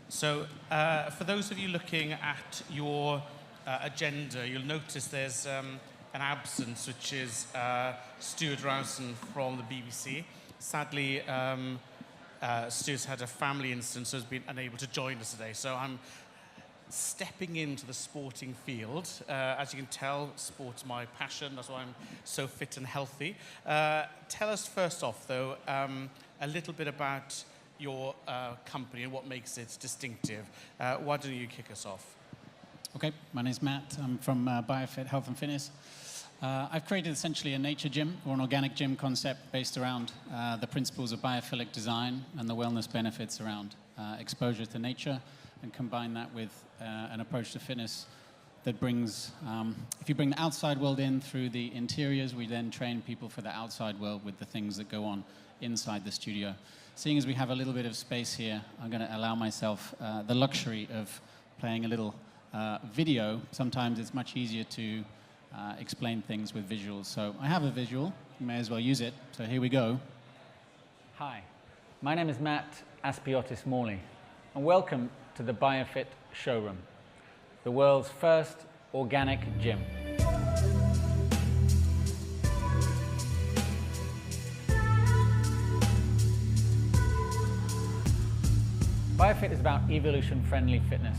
So, for those of you looking at your agenda, you'll notice there's an absence, which is Stuart Rowson from the BBC. Sadly, Stuart's had a family incident, so has been unable to join us today. So I'm stepping into the sporting field. As you can tell, sport's my passion. That's why I'm so fit and healthy. Tell us first off, though, a little bit about your company and what makes it distinctive. Why don't you kick us off? Okay, my name's Matt. I'm from Biofit Health and Fitness. I've created essentially a nature gym or an organic gym concept based around the principles of biophilic design and the wellness benefits around exposure to nature, and combine that with an approach to fitness that brings, if you bring the outside world in through the interiors, we then train people for the outside world with the things that go on inside the studio. Seeing as we have a little bit of space here, I'm going to allow myself the luxury of playing a little video. Sometimes it's much easier to explain things with visuals. So I have a visual, you may as well use it. So here we go. Hi, my name is Matt Aspiotis-Morley, and welcome to the Biofit showroom, the world's first organic gym. Biofit is about evolution-friendly fitness.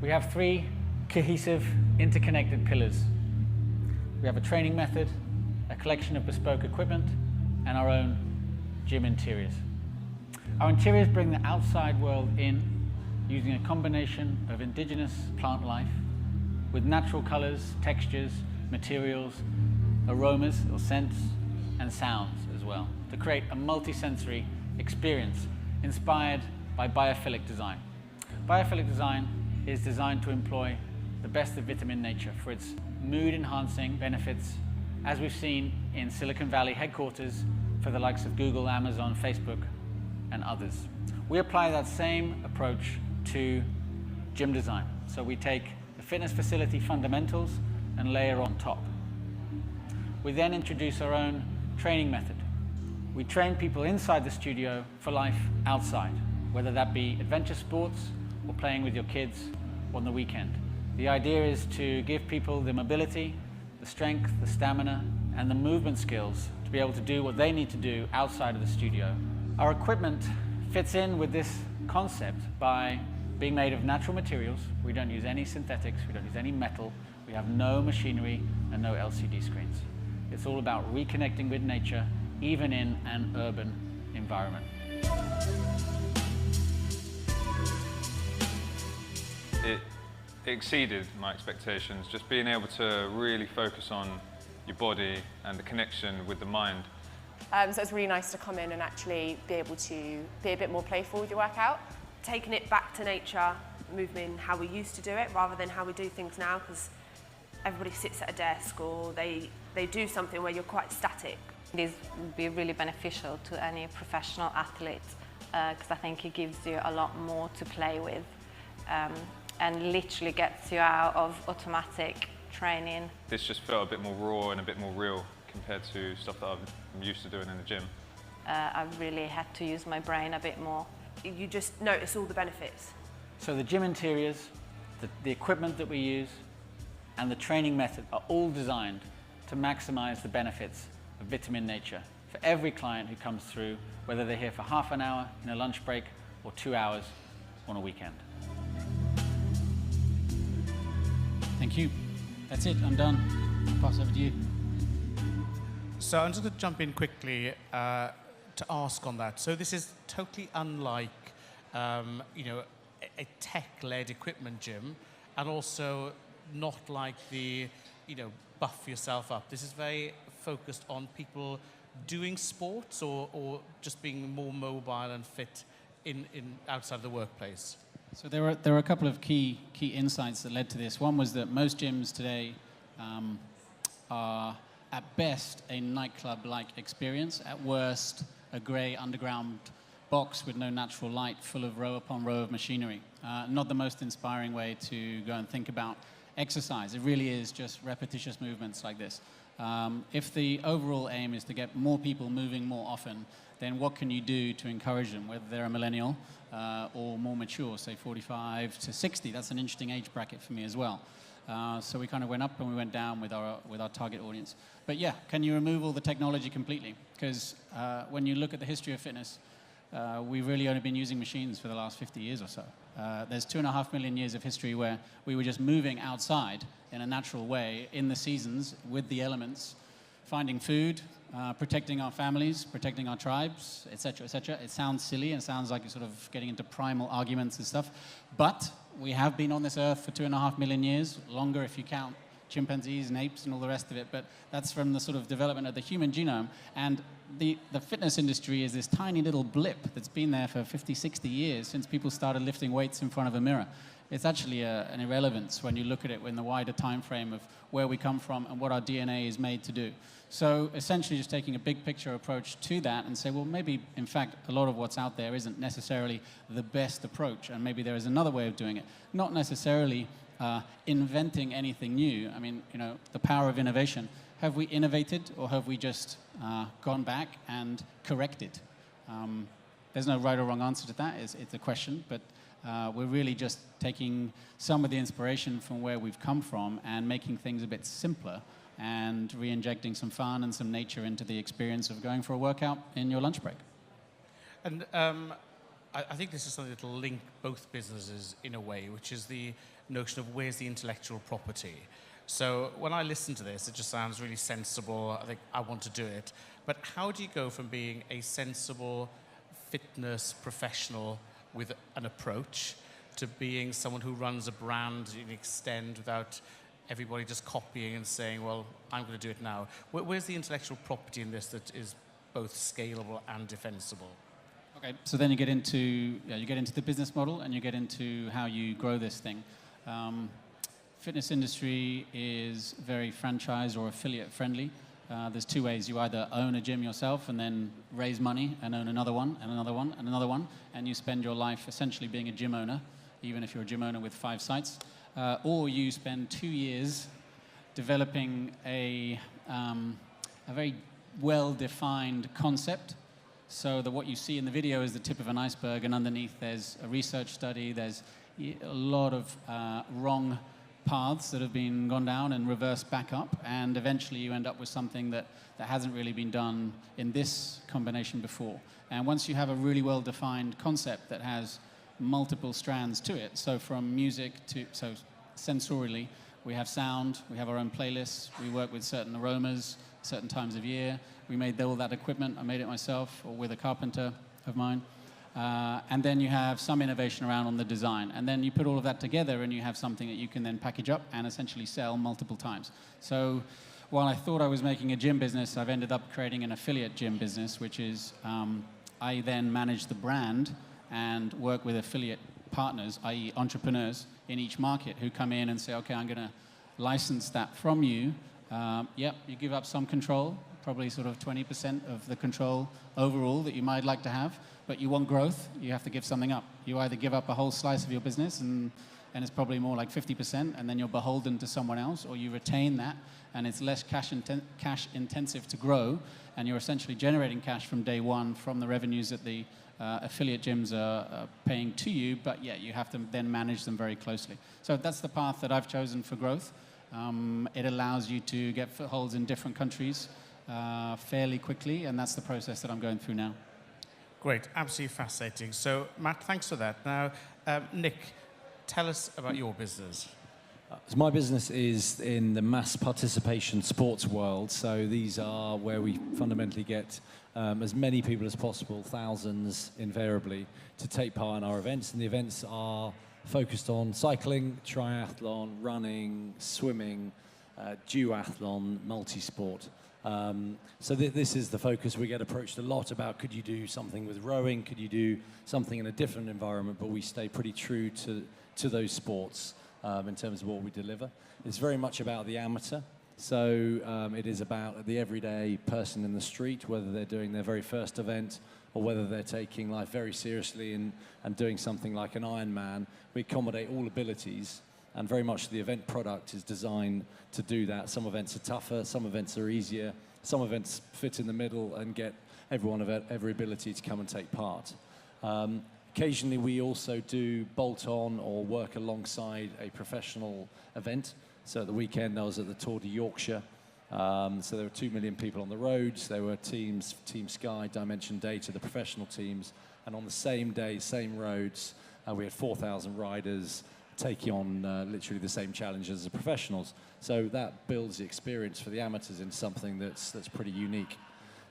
We have three cohesive, interconnected pillars. We have a training method, a collection of bespoke equipment, and our own gym interiors. Our interiors bring the outside world in using a combination of indigenous plant life with natural colors, textures, materials, aromas or scents, and sounds as well, to create a multi-sensory experience inspired by biophilic design. Biophilic design is designed to employ the best of vitamin nature for its mood-enhancing benefits, as we've seen in Silicon Valley headquarters for the likes of Google, Amazon, Facebook, and others. We apply that same approach to gym design. So we take the fitness facility fundamentals and layer on top. We then introduce our own training method. We train people inside the studio for life outside, whether that be adventure sports or playing with your kids on the weekend. The idea is to give people the mobility, the strength, the stamina, and the movement skills to be able to do what they need to do outside of the studio. Our equipment fits in with this concept by being made of natural materials. We don't use any synthetics, we don't use any metal, we have no machinery and no LCD screens. It's all about reconnecting with nature, even in an urban environment. It exceeded my expectations, just being able to really focus on your body and the connection with the mind. So it's really nice to come in and actually be able to be a bit more playful with your workout. Taking it back to nature, moving how we used to do it rather than how we do things now, because everybody sits at a desk or they do something where you're quite static. This would be really beneficial to any professional athlete because I think it gives you a lot more to play with. And literally gets you out of automatic training. This just felt a bit more raw and a bit more real compared to stuff that I'm used to doing in the gym. I really had to use my brain a bit more. You just notice all the benefits. So the gym interiors, the equipment that we use, and the training method are all designed to maximize the benefits of vitamin nature for every client who comes through, whether they're here for half an hour in a lunch break or 2 hours on a weekend. Thank you. That's it, I'm done. I'll pass over to you. So I'm just going to jump in quickly to ask on that. So this is totally unlike, a tech-led equipment gym, and also not like the, buff yourself up. This is very focused on people doing sports or just being more mobile and fit in outside the workplace. So there were a couple of key insights that led to this. One was that most gyms today are at best a nightclub-like experience, at worst a grey underground box with no natural light, full of row upon row of machinery. Not the most inspiring way to go and think about exercise. It really is just repetitious movements like this. If the overall aim is to get more people moving more often, then what can you do to encourage them, whether they're a millennial or more mature, say 45 to 60? That's an interesting age bracket for me as well. So we kind of went up and we went down with our target audience. But yeah, can you remove all the technology completely? Because when you look at the history of fitness, we've really only been using machines for the last 50 years or so. There's 2.5 million years of history where we were just moving outside in a natural way in the seasons with the elements, finding food, protecting our families, protecting our tribes, etc., etc. It sounds silly and sounds like you're sort of getting into primal arguments and stuff, but we have been on this earth for 2.5 million years, longer if you count chimpanzees and apes and all the rest of it, but that's from the sort of development of the human genome. And the fitness industry is this tiny little blip that's been there for 50, 60 years since people started lifting weights in front of a mirror. It's actually an irrelevance when you look at it in the wider time frame of where we come from and what our DNA is made to do. So essentially just taking a big picture approach to that and say, well, maybe, in fact, a lot of what's out there isn't necessarily the best approach, and maybe there is another way of doing it. Not necessarily inventing anything new. I mean, you know, the power of innovation. Have we innovated, or have we just gone back and corrected? There's no right or wrong answer to that. It's a question, but we're really just taking some of the inspiration from where we've come from and making things a bit simpler and re-injecting some fun and some nature into the experience of going for a workout in your lunch break. And I think this is something that will link both businesses in a way, which is the notion of where's the intellectual property. So when I listen to this, it just sounds really sensible. I think I want to do it. But how do you go from being a sensible fitness professional with an approach to being someone who runs a brand in extend without everybody just copying and saying, well, I'm going to do it now? Where's the intellectual property in this that is both scalable and defensible? Okay, so then you get into the business model and you get into how you grow this thing. Fitness industry is very franchise or affiliate friendly. There's two ways. You either own a gym yourself and then raise money and own another one and another one and another one, and you spend your life essentially being a gym owner, even if you're a gym owner with 5 sites. Or you spend 2 years developing a very well-defined concept, so that what you see in the video is the tip of an iceberg, and underneath there's a research study, there's a lot of wrong paths that have been gone down and reversed back up, and eventually you end up with something that hasn't really been done in this combination before. And once you have a really well-defined concept that has multiple strands to it, so from music to, so sensorially, we have sound, we have our own playlists, we work with certain aromas, certain times of year. We made all that equipment. I made it myself or with a carpenter of mine. And then you have some innovation around on the design. And then you put all of that together and you have something that you can then package up and essentially sell multiple times. So while I thought I was making a gym business, I've ended up creating an affiliate gym business, which is I then manage the brand and work with affiliate partners, i.e. entrepreneurs in each market who come in and say, okay, I'm going to license that from you. Yep, you give up some control, probably sort of 20% of the control overall that you might like to have, but you want growth, you have to give something up. You either give up a whole slice of your business, and it's probably more like 50%, and then you're beholden to someone else, or you retain that, and it's less cash intensive to grow, and you're essentially generating cash from day one from the revenues that the affiliate gyms are paying to you, but yeah, you have to then manage them very closely. So that's the path that I've chosen for growth. It allows you to get footholds in different countries fairly quickly, and that's the process that I'm going through now. Great, absolutely fascinating. So, Matt, thanks for that. Now, Nick, tell us about your business. So my business is in the mass participation sports world, so these are where we fundamentally get as many people as possible, thousands invariably, to take part in our events, and the events are focused on cycling, triathlon, running, swimming, duathlon, multi-sport. So this is the focus. We get approached a lot about, could you do something with rowing? Could you do something in a different environment? But we stay pretty true to those sports in terms of what we deliver. It's very much about the amateur. So it is about the everyday person in the street, whether they're doing their very first event or whether they're taking life very seriously and doing something like an Ironman. We accommodate all abilities, and very much the event product is designed to do that. Some events are tougher, some events are easier, some events fit in the middle and get everyone of every ability to come and take part. Occasionally, we also do bolt-on or work alongside a professional event. So at the weekend, I was at the Tour de Yorkshire. So there were 2 million people on the roads. There were teams, Team Sky, Dimension Data, the professional teams. And on the same day, same roads, we had 4,000 riders taking on literally the same challenges as the professionals. So that builds the experience for the amateurs into something that's pretty unique.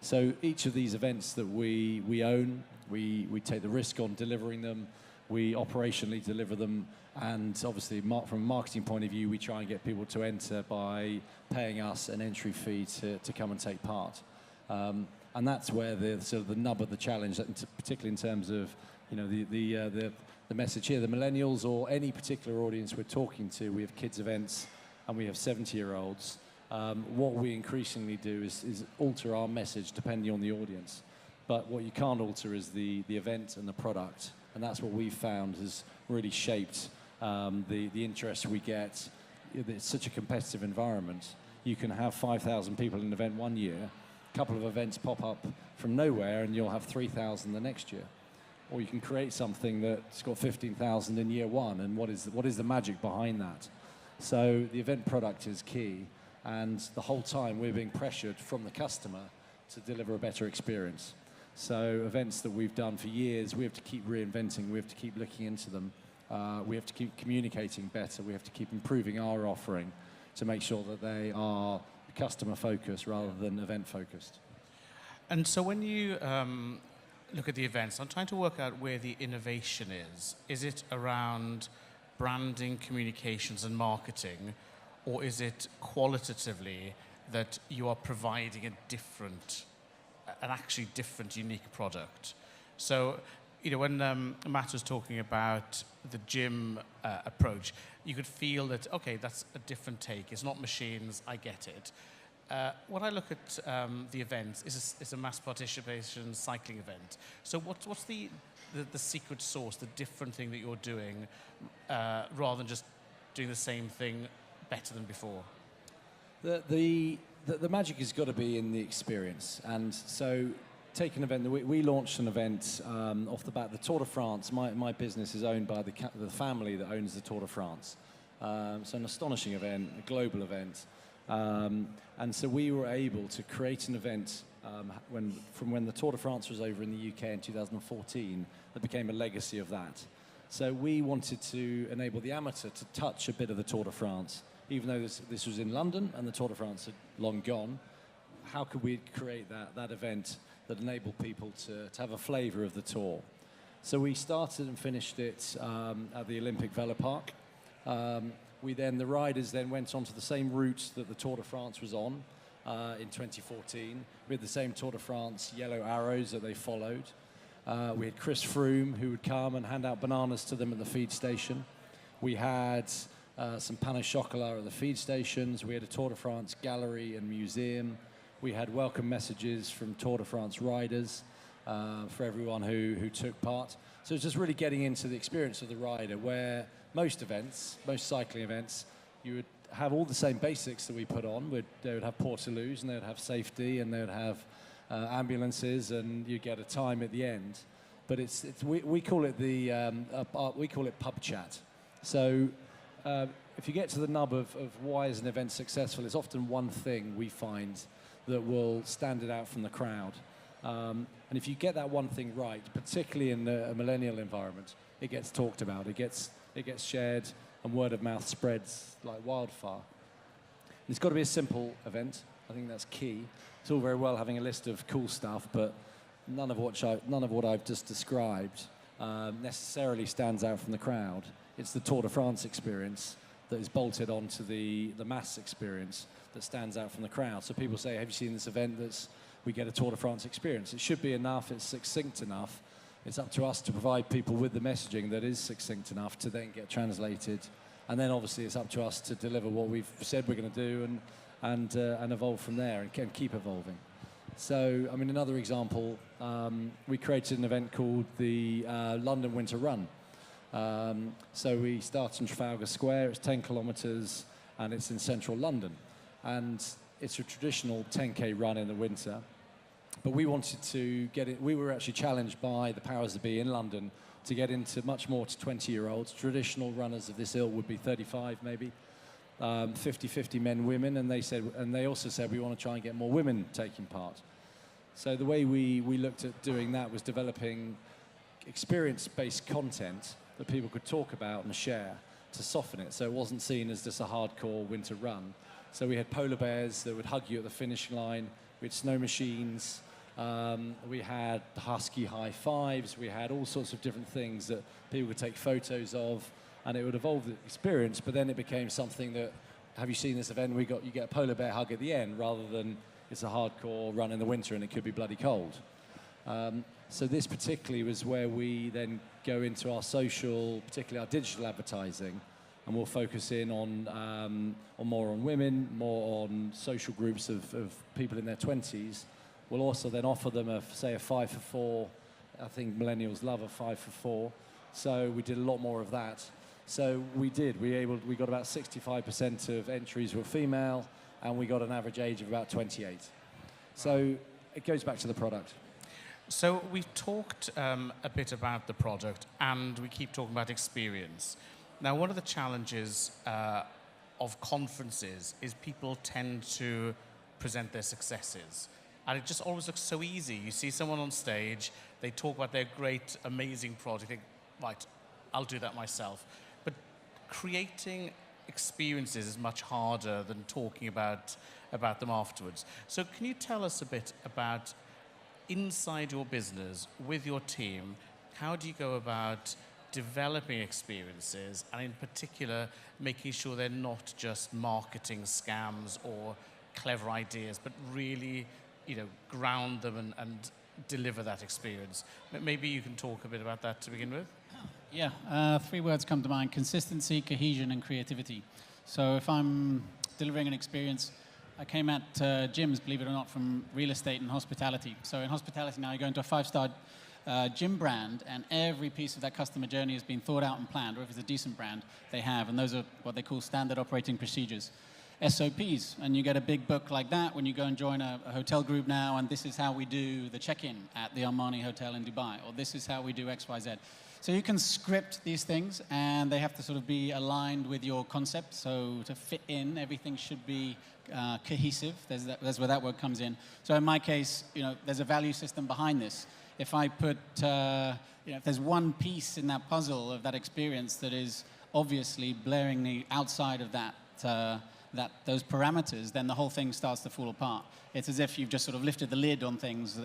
So each of these events that we own, we take the risk on delivering them, we operationally deliver them, and obviously from a marketing point of view, we try and get people to enter by paying us an entry fee to come and take part. And that's where the sort of the nub of the challenge, particularly in terms of the message here, the millennials or any particular audience we're talking to. We have kids events and we have 70-year-olds. What we increasingly do is alter our message depending on the audience. But what you can't alter is the event and the product. And that's what we've found has really shaped the interest we get. It's such a competitive environment. You can have 5,000 people in an event one year, a couple of events pop up from nowhere, and you'll have 3,000 the next year. Or you can create something that's got 15,000 in year one, and what is the magic behind that? So the event product is key, and the whole time we're being pressured from the customer to deliver a better experience. So events that we've done for years, we have to keep reinventing, we have to keep looking into them, we have to keep communicating better, we have to keep improving our offering to make sure that they are customer focused rather than event focused. And so when you look at the events, I'm trying to work out where the innovation is. Is it around branding, communications and marketing, or is it qualitatively that you are providing an actually different, unique product? So, when Matt was talking about the gym approach, you could feel that, okay, that's a different take. It's not machines, I get it. When I look at the events, it's a mass participation cycling event. So what's the secret sauce, the different thing that you're doing, rather than just doing the same thing better than before? The magic has got to be in the experience. And so take an event. We launched an event off the bat, the Tour de France. My business is owned by the family that owns the Tour de France. So an astonishing event, a global event. And so we were able to create an event from when the Tour de France was over in the UK in 2014 that became a legacy of that. So we wanted to enable the amateur to touch a bit of the Tour de France. Even though this was in London and the Tour de France had long gone, how could we create that event that enabled people to have a flavour of the Tour? So we started and finished it at the Olympic Velo Park. The riders then went onto the same route that the Tour de France was on in 2014. We had the same Tour de France yellow arrows that they followed. We had Chris Froome, who would come and hand out bananas to them at the feed station. We had some pain au chocolat at the feed stations. We had a Tour de France gallery and museum. We had welcome messages from Tour de France riders for everyone who took part. So it's just really getting into the experience of the rider, where most cycling events, you would have all the same basics that we put on. They would have portaloos, and they would have safety, and they would have ambulances, and you get a time at the end. But we call it pub chat. So if you get to the nub of why is an event successful, it's often one thing we find that will stand it out from the crowd. And if you get that one thing right, particularly in a millennial environment, it gets talked about, it gets shared, and word of mouth spreads like wildfire. And it's got to be a simple event. I think that's key. It's all very well having a list of cool stuff, but none of what I've just described necessarily stands out from the crowd. It's the Tour de France experience that is bolted onto the mass experience that stands out from the crowd. So people say, have you seen this event? We get a Tour de France experience. It should be enough, it's succinct enough. It's up to us to provide people with the messaging that is succinct enough to then get translated. And then obviously it's up to us to deliver what we've said we're going to do and evolve from there and keep evolving. So, another example, we created an event called the London Winter Run. So we start in Trafalgar Square, it's 10 kilometres, and it's in central London. And it's a traditional 10K run in the winter. But we wanted to get it. We were actually challenged by the powers that be in London to get into much more to 20-year-olds. Traditional runners of this ilk would be 35 maybe, 50-50 men, women, and they also said we want to try and get more women taking part. So the way we looked at doing that was developing experience-based content that people could talk about and share to soften it, so it wasn't seen as just a hardcore winter run. So we had polar bears that would hug you at the finish line, we had snow machines, we had husky high fives, we had all sorts of different things that people could take photos of, and it would evolve the experience, but then it became something that, have you seen this event, you get a polar bear hug at the end, rather than it's a hardcore run in the winter and it could be bloody cold. So this particularly was where we then go into our social, particularly our digital advertising, and we'll focus in on more on women, more on social groups of people in their 20s. We'll also then offer them a 5 for 4. I think millennials love a 5 for 4. So we did a lot more of that. So we got about 65% of entries were female, and we got an average age of about 28. So it goes back to the product. So we've talked a bit about the product, and we keep talking about experience. Now, one of the challenges of conferences is people tend to present their successes. And it just always looks so easy. You see someone on stage, they talk about their great, amazing product. You think, right, I'll do that myself. But creating experiences is much harder than talking about them afterwards. So can you tell us a bit about inside your business with your team, how do you go about developing experiences, and in particular making sure they're not just marketing scams or clever ideas, but really, ground them and deliver that experience? Maybe you can talk a bit about that to begin with. Yeah, 3 words come to mind: consistency, cohesion, and creativity. So if I'm delivering an experience, I came at gyms, believe it or not, from real estate and hospitality. So in hospitality now, you go into a 5-star gym brand, and every piece of that customer journey has been thought out and planned, or if it's a decent brand, they have. And those are what they call standard operating procedures, SOPs. And you get a big book like that when you go and join a hotel group now, and this is how we do the check-in at the Armani Hotel in Dubai, or this is how we do XYZ. So you can script these things, and they have to sort of be aligned with your concept. So to fit in, everything should be cohesive. That's where that word comes in. So in my case, there's a value system behind this. If I put, if there's one piece in that puzzle of that experience that is obviously blaringly outside of those parameters, then the whole thing starts to fall apart. It's as if you've just sort of lifted the lid on things.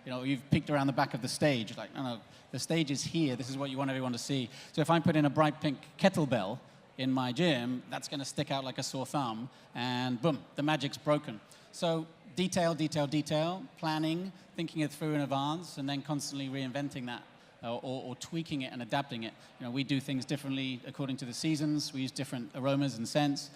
You've peeked around the back of the stage. Like, no, the stage is here. This is what you want everyone to see. So if I put in a bright pink kettlebell in my gym, that's going to stick out like a sore thumb, and boom, the magic's broken. So detail, detail, detail, planning, thinking it through in advance, and then constantly reinventing that or tweaking it and adapting it. We do things differently according to the seasons. We use different aromas and scents.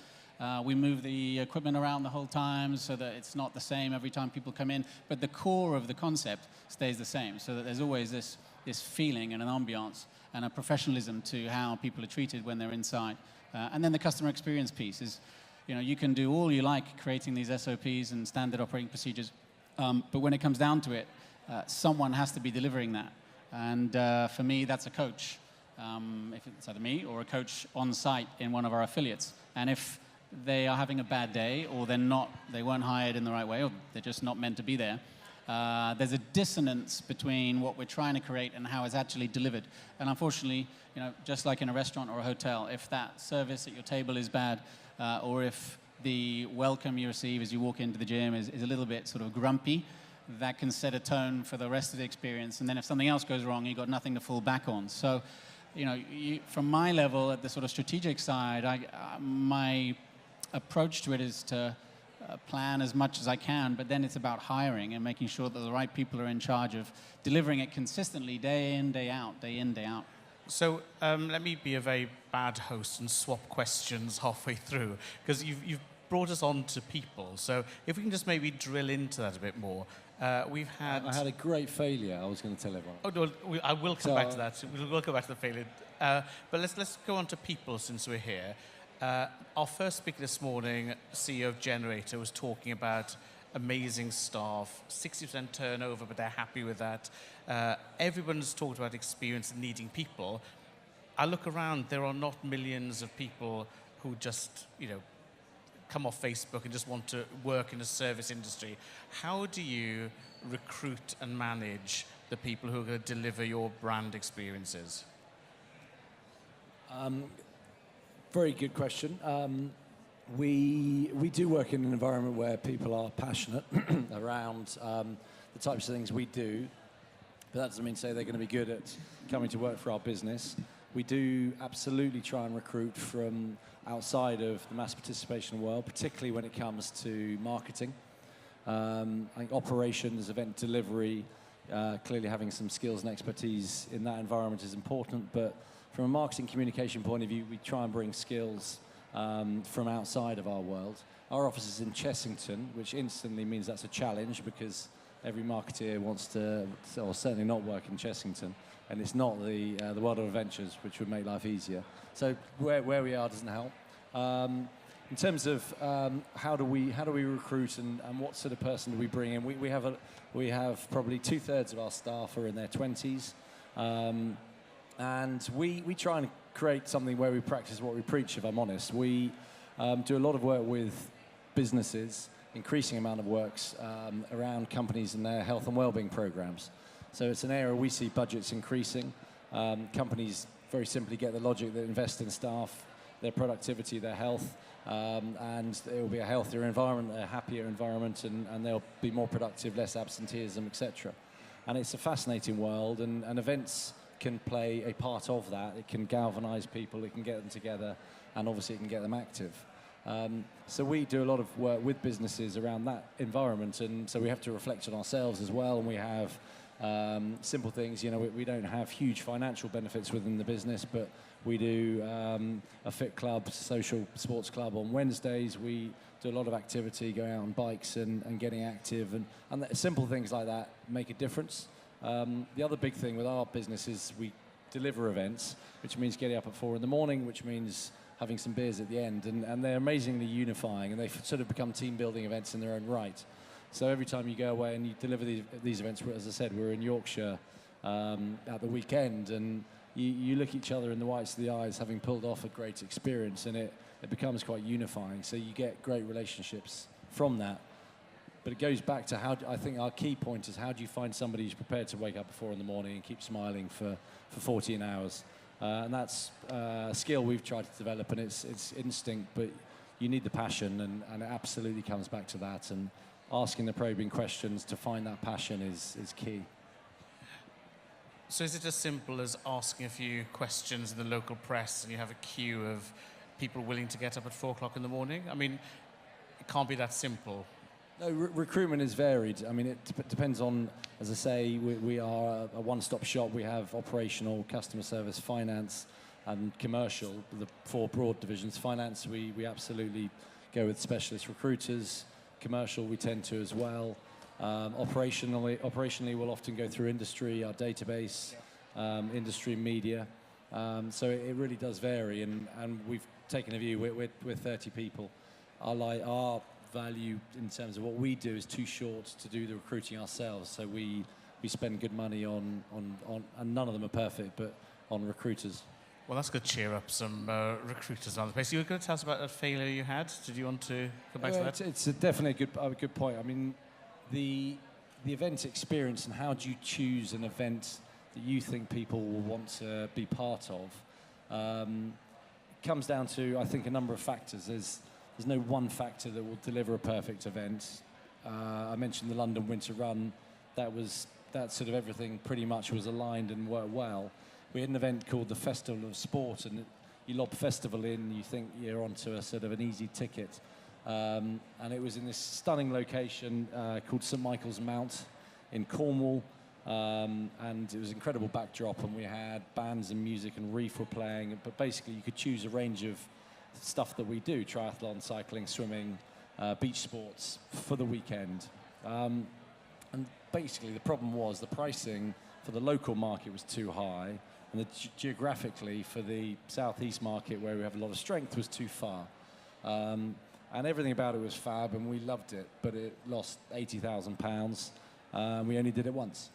We move the equipment around the whole time so that it's not the same every time people come in, but the core of the concept stays the same, so that there's always this feeling and an ambiance and a professionalism to how people are treated when they're inside. And then the customer experience piece is, you can do all you like creating these SOPs and standard operating procedures, but when it comes down to it, someone has to be delivering that. And for me, that's a coach. If it's either me or a coach on site in one of our affiliates. And if they are having a bad day, or they weren't hired in the right way, or they're just not meant to be there, there's a dissonance between what we're trying to create and how it's actually delivered. And unfortunately, just like in a restaurant or a hotel, if that service at your table is bad, or if the welcome you receive as you walk into the gym is a little bit sort of grumpy, that can set a tone for the rest of the experience. And then if something else goes wrong, you've got nothing to fall back on. So, from my level at the sort of strategic side, my approach to it is to plan as much as I can, but then it's about hiring and making sure that the right people are in charge of delivering it consistently, day in, day out, day in, day out. So let me be a very bad host and swap questions halfway through, because you've brought us on to people. So if we can just maybe drill into that a bit more. I had a great failure, I was going to tell everyone. Oh, no, I will come back to that. We'll go back to the failure. But let's go on to people since we're here. Our first speaker this morning, CEO of Generator, was talking about amazing staff, 60% turnover, but they're happy with that. Everyone's talked about experience and needing people. I look around, there are not millions of people who just, come off Facebook and just want to work in a service industry. How do you recruit and manage the people who are going to deliver your brand experiences? Very good question. We do work in an environment where people are passionate around the types of things we do, but that doesn't mean to say they're going to be good at coming to work for our business. We do absolutely try and recruit from outside of the mass participation world, particularly when it comes to marketing. I think operations, event delivery, clearly having some skills and expertise in that environment is important, but from a marketing communication point of view, we try and bring skills from outside of our world. Our office is in Chessington, which instantly means that's a challenge because every marketeer wants to, or certainly not work in Chessington, and it's not the world of adventures, which would make life easier. So where we are doesn't help. In terms of how do we recruit and what sort of person do we bring in, we have probably 2/3 of our staff are in their 20s, and we try and create something where we practice what we preach, if I'm honest. We do a lot of work with businesses, increasing amount of works around companies and their health and wellbeing programs. So it's an area we see budgets increasing. Companies very simply get the logic that invest in staff, their productivity, their health, and it will be a healthier environment, a happier environment, and they'll be more productive, less absenteeism, etc. And it's a fascinating world, and events can play a part of that. It can galvanize people, it can get them together, and obviously it can get them active. So we do a lot of work with businesses around that environment, and so we have to reflect on ourselves as well, and we have simple things. We don't have huge financial benefits within the business, but we do a fit club, social sports club on Wednesdays. We do a lot of activity, going out on bikes and getting active, and simple things like that make a difference. The other big thing with our business is we deliver events, which means getting up at 4 a.m, which means having some beers at the end, and they're amazingly unifying, and they've sort of become team-building events in their own right. So every time you go away and you deliver these events, as I said, we're in Yorkshire at the weekend, and you look each other in the whites of the eyes, having pulled off a great experience, and it becomes quite unifying. So you get great relationships from that. But it goes back to I think our key point is how do you find somebody who's prepared to wake up at 4 a.m. and keep smiling for 14 hours. And that's a skill we've tried to develop, and it's instinct, but you need the passion, and it absolutely comes back to that. And asking the probing questions to find that passion is key. So is it as simple as asking a few questions in the local press and you have a queue of people willing to get up at 4 o'clock in the morning? I mean, it can't be that simple. No, recruitment is varied. I mean, it depends on, as I say, we are a one-stop shop. We have operational, customer service, finance, and commercial, the 4 broad divisions. Finance, we absolutely go with specialist recruiters. Commercial, we tend to as well. Operationally, we'll often go through industry, our database, industry, media. So it really does vary, and we've taken a view. We're 30 people. Our value in terms of what we do is too short to do the recruiting ourselves. So we spend good money on and none of them are perfect, but on recruiters. Well, that's going to cheer up some recruiters on the place. You were going to tell us about a failure you had. Did you want to come back to that? It's definitely a good point. I mean, the event experience and how do you choose an event that you think people will want to be part of comes down to, I think, a number of factors. There's no one factor that will deliver a perfect event. I mentioned the London Winter Run. That sort of everything pretty much was aligned and worked well. We had an event called the Festival of Sport, and you lob festival in, you think you're onto a sort of an easy ticket. And it was in this stunning location called St Michael's Mount in Cornwall, and it was an incredible backdrop, and we had bands and music, and Reef were playing, but basically you could choose a range of stuff that we do, triathlon, cycling, swimming, beach sports for the weekend. And basically the problem was the pricing for the local market was too high, and geographically for the southeast market, where we have a lot of strength, was too far. And everything about it was fab, and we loved it, but it lost £80,000. We only did it once.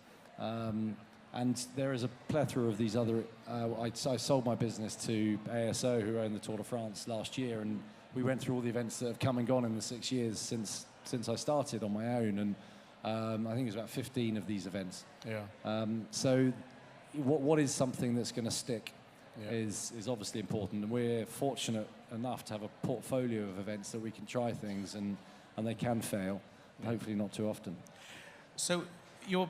And there is a plethora of these other... I sold my business to ASO, who owned the Tour de France last year, and we went through all the events that have come and gone in the 6 years since I started on my own, and I think it was about 15 of these events. Yeah. So what is something that's going to stick is obviously important, and we're fortunate enough to have a portfolio of events that we can try things, and they can fail, hopefully not too often. So you're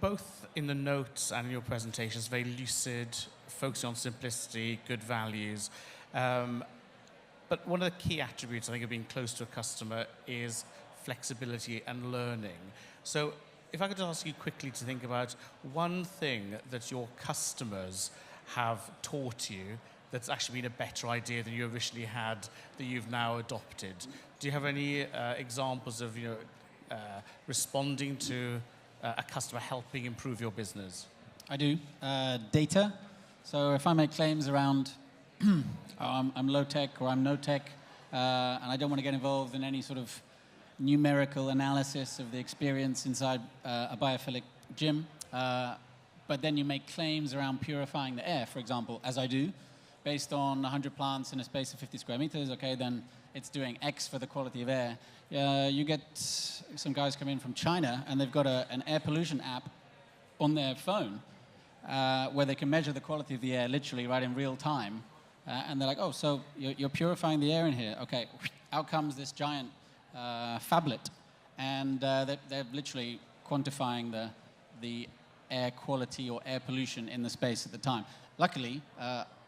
both in the notes and in your presentations very lucid, focusing on simplicity, good values. But one of the key attributes, I think, of being close to a customer is flexibility and learning. So if I could ask you quickly to think about one thing that your customers have taught you that's actually been a better idea than you originally had, that you've now adopted. Do you have any examples of responding to a customer helping improve your business? I do. Data. So if I make claims around I'm low tech or I'm no tech, and I don't want to get involved in any sort of numerical analysis of the experience inside a biophilic gym, but then you make claims around purifying the air, for example, as I do, based on 100 plants in a space of 50 square meters, okay, then it's doing X for the quality of air. You get some guys come in from China, and they've got an air pollution app on their phone where they can measure the quality of the air literally right in real time. And they're like, oh, so you're purifying the air in here. Okay, out comes this giant phablet. And they're literally quantifying the air quality or air pollution in the space at the time. Luckily,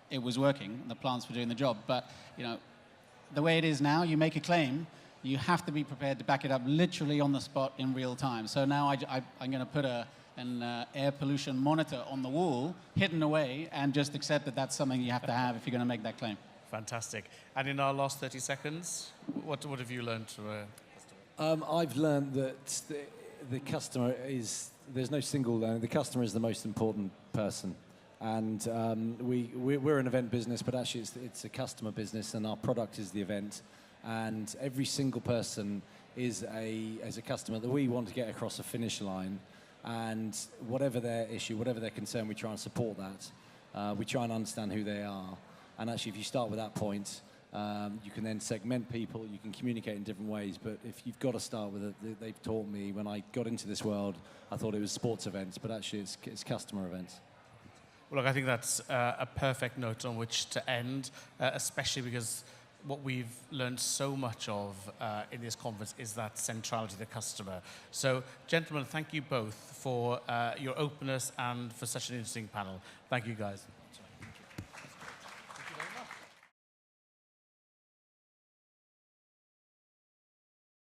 it was working. The plants were doing the job. But, the way it is now, you make a claim, you have to be prepared to back it up literally on the spot in real time. So now I'm going to put an air pollution monitor on the wall, hidden away, and just accept that that's something you have to have if you're going to make that claim. Fantastic. And in our last 30 seconds, what have you learned from a customer? I've learned that the customer is... There's no single... the customer is the most important person. And we're an event business, but actually it's a customer business, and our product is the event. And every single person is a customer that we want to get across a finish line. And whatever their issue, whatever their concern, we try and support that. We try and understand who they are. And actually, if you start with that point, you can then segment people, you can communicate in different ways. But if you've got to start with it, they've taught me, when I got into this world, I thought it was sports events, but actually it's customer events. Well, look, I think that's a perfect note on which to end, especially because what we've learned so much of in this conference is that centrality of the customer. So, gentlemen, thank you both for your openness and for such an interesting panel. Thank you, guys.